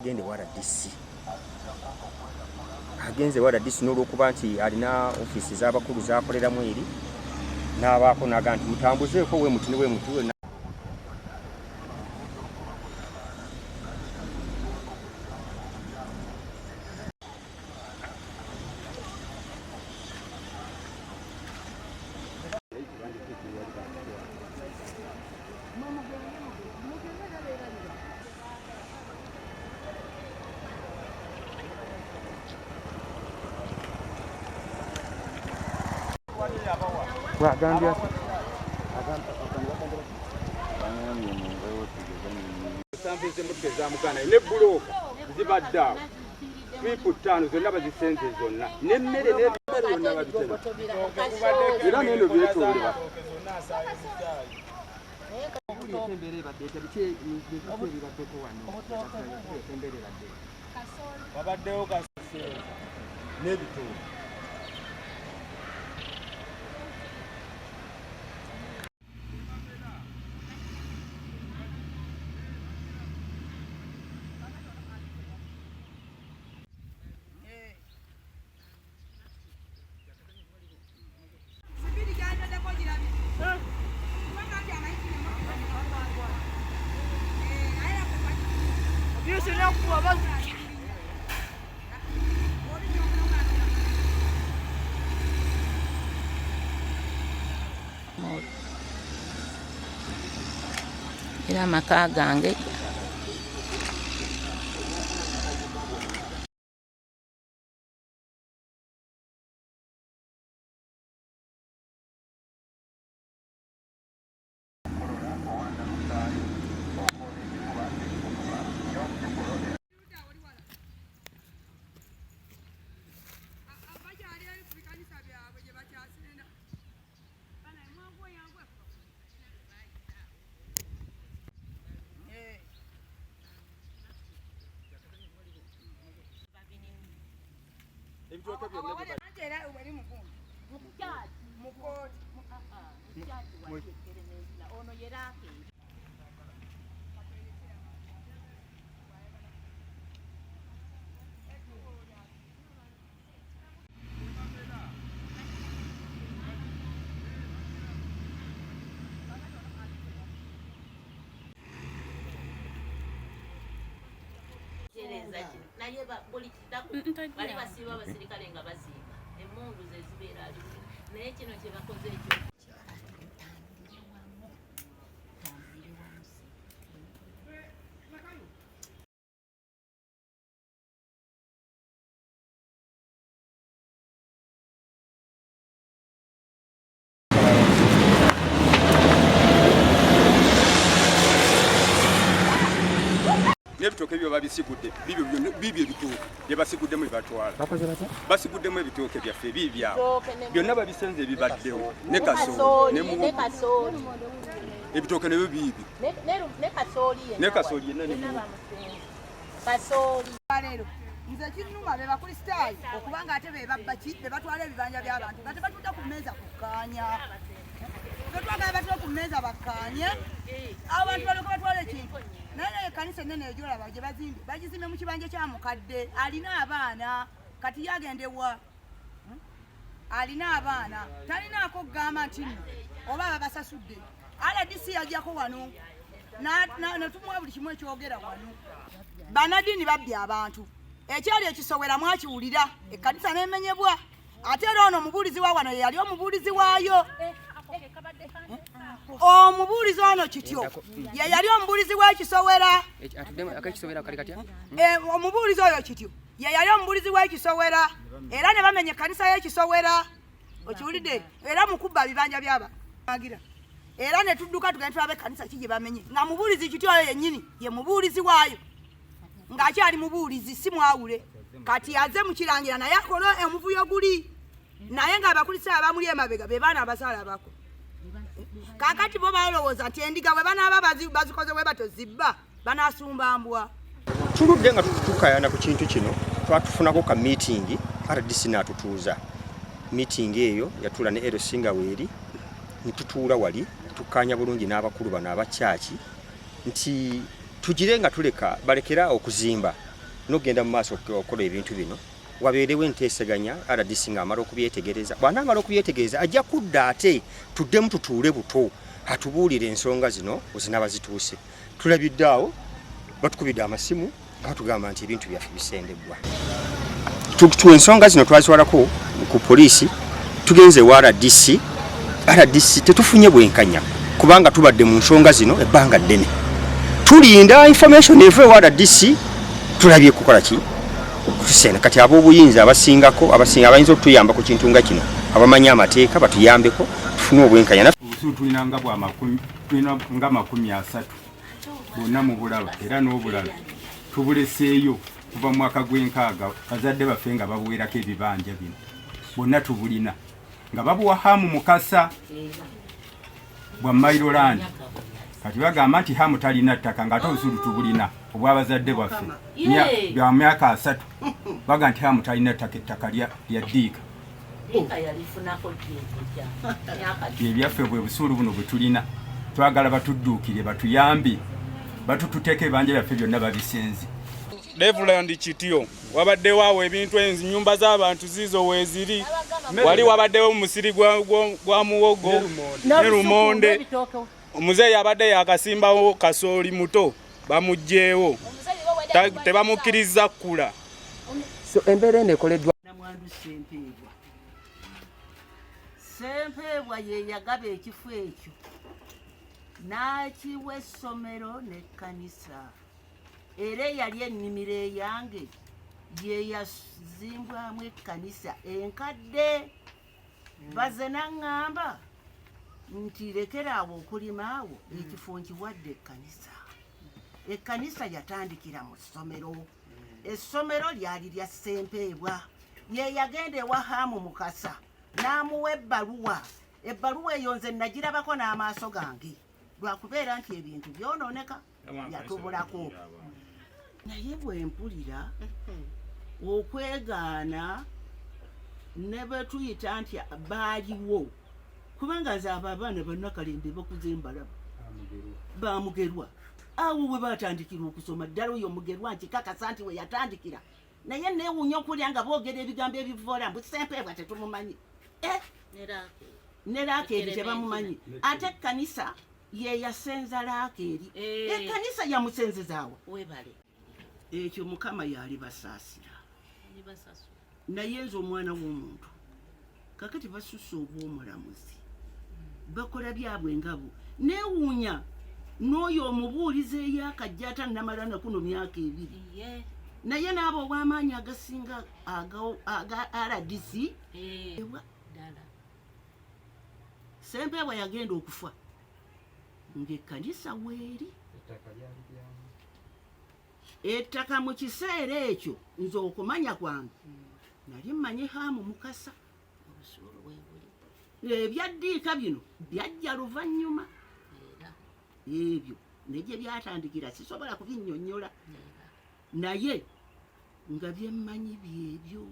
Agende wala DC. Agenze wala DC n'olwokuba nti alina ofisi z'abakulu z'akoleramu eri n'abaako naga nti mutambuzeeko we muti ne we muti we. Gambia sample mutwe za mugana ne buloka zibadda twiputano zonna bazisenze zonna nemmere n'ebimere yonna babitema era neno byetolera babaddewo kasese n'ebitooke. Era amaka gange naye buli kiddako bali basiiba abasirikale nga baziika emmundu ze zibeera ali naye kino kye bakoze ekyo nebitooke byo babisigudde bibyo ebitooke bye basiguddemu bibatwala basiguddemu ebitooke byaffe bibyabo byonna babisenze ebibaddewo ne kasooli ne kasooli ebitooke nebyo biibyo ne kasooli yenna ne kasooli leero nze kinnuma be bakristaayo okubanga ate be babbaki be batwala ebibanja by'abantu nga tebatudde ku mmeeza kukkaanya twagala batula ku mmeeza bakkaanye abantu balyoka batwala ekintu naye ekkanisa ennene egyolaba gye bazimbe bagizimbe mu kibanja kya mukadde alina abaana kati yagendewa alina abaana talinaako kugamba nti nno oba babasasudde RDC yajjako wano netumuwa buli kimu ekyogera wano banadini babbye abantu ekyali ekisowera mwakiwulira ekkanisa nemenyebwa ate era ono omubuulizi wa wano yeyali omubuulizi waayo omubuulizi ono kityo ye yali omubuulizi w'ekisowera omubuulizi oyo kityo ye yali omubuulizi w'ekisowera era ne bamenya ekkanisa y'ekisowera okiwulidde era mukubba bibanja by'abagira era ne tudduka tugenda tulabe ekkanisa ki gye bamenye nga mubuulizi kityo oyo yennyini ye mubuulizi waayo ng'akyali mubuulizi si mwawule kati aze mukirangira naye akola omuvuyo guli naye ng'abakulisaayo abamuli emabega be baana abasalabako kakati bo balowooza nti endiga bwe banaaba bazikoze bwe bato zibba banaasumba mbwa. Tuludde nga tukayana ku kintu kino twatufunako ka meeting RDC n'atutuuza meeting eyo yatula ne Ero Singaweri nitutuula wali tukanya bulungi n'abakulu bano abakyaki nti tugire nga tuleka balekera okuzimba n'ogenda mu maaso okukola ebintu bino wabeerewo enteeseganya RDC ng'amala okubyetegereza. Bw'anaamala okubyetegereza ajja kudda ate tuddemu tutuule buto atubuulire ensonga zino ozinaba zituuse. Tulabidde awo batukubidde amasimu nga batugamba nti ebintu byaffe bisendebwa. Ensonga zino twazitwalako ku poliisi tugenze wa RDC tetufunye bwenkanya kubanga tubadde mu nsonga zino ebbanga ddene. Tulinda information eva wa RDC tulabye kukola ki tusene kati ab'obuyinza abasingako abayinza okutuyamba ku kintu nga kino abamanyi amateeka batuyambeko tufune obwenkanya. Obusuulu tulina nga tulina nga 30 bonna mu bulala era n'obulala tubuleseeyo kuva mu mwaka gw'enkaaga bazadde baffe nga babuwerako ebibanja bino bonna tubulina nga babuwa Hamu Mukasa bwa Mailoland. Kati bagamba nti Hamu talina ttaka ng'ate obusuulu tubulina obw'abazadde bwaffe bya myaka 3 baga nti Hamu talina ettaka lya Diika. Ebyaffe bwe busuulu buno bwe tulina twagala batudduukire batuyambe batututeeka ebibanja byaffe byonna babisenze. Devland Kityo wabaddewo awo ebintu ennyumba z'abantu zizo weeziri wali wabaddewo musiri gwa muwogo ne lumonde. Omuzeeyi abadde yakasimbawo kasooli muto bamugjeewo tebamukkiriza kkula. So embeera eno ekoleddwa namwandu Sempebwa ye yagaba ekifo ekyo n'akiwa essomero n'ekkanisa era yali ennimiro eyange ye yazimbwamu ekkanisa enkadde. Baze naŋŋamba nti lekera awo okulima awo ekifo nkiwadde ekkanisa. Ekkanisa yatandikira mu ssomero. Essomero lyali lya Sempebwa. Ye yagenda ewa Hamu Mukasa n'amuwa ebbaluwa. Ebbaluwa eyo nze nagirabako n'amaaso gange lwakubeera nti ebintu byonooneka yatubulako. Naye bwe mpulira okwegaana ne bwe tuyita nti baaliwo kubanga nze abo abaana bannakalembe bakuze mbalaba bamugerwa awo we batandikira okusoma ddala oyo mugerwa nkikakasa nti we yatandikira. Naye neewuunya okulya nga boogera ebigambo ebivoola mbu Sempebwa tetumumanyi ne Laakeeri tebamumanyi ate ekkanisa ye yasenza Laakeeri. Ekkanisa yamusenzezaawo ekyo Mukama yali basaasira. Naye nze omwana w'omuntu kakati basusse obw'omulamuzi bakola byabwe ngabo. Neewuunya n'oyo omubuuliza eyakajja atannamala na kuno myaka 2 naye n'abo obw'amaanyi agasinga aga RDC Sempebwa yagenda okufa ng'ekkanisa weeri. Ettaka mu kiseera ekyo nze okumanya kwange nali mmanyi Hamu Mukasa. Ebya Diika bino byajja luvannyuma ebyo negye byatandikira sisobola kubinnyonnyola naye nga byemmanyi byebyo.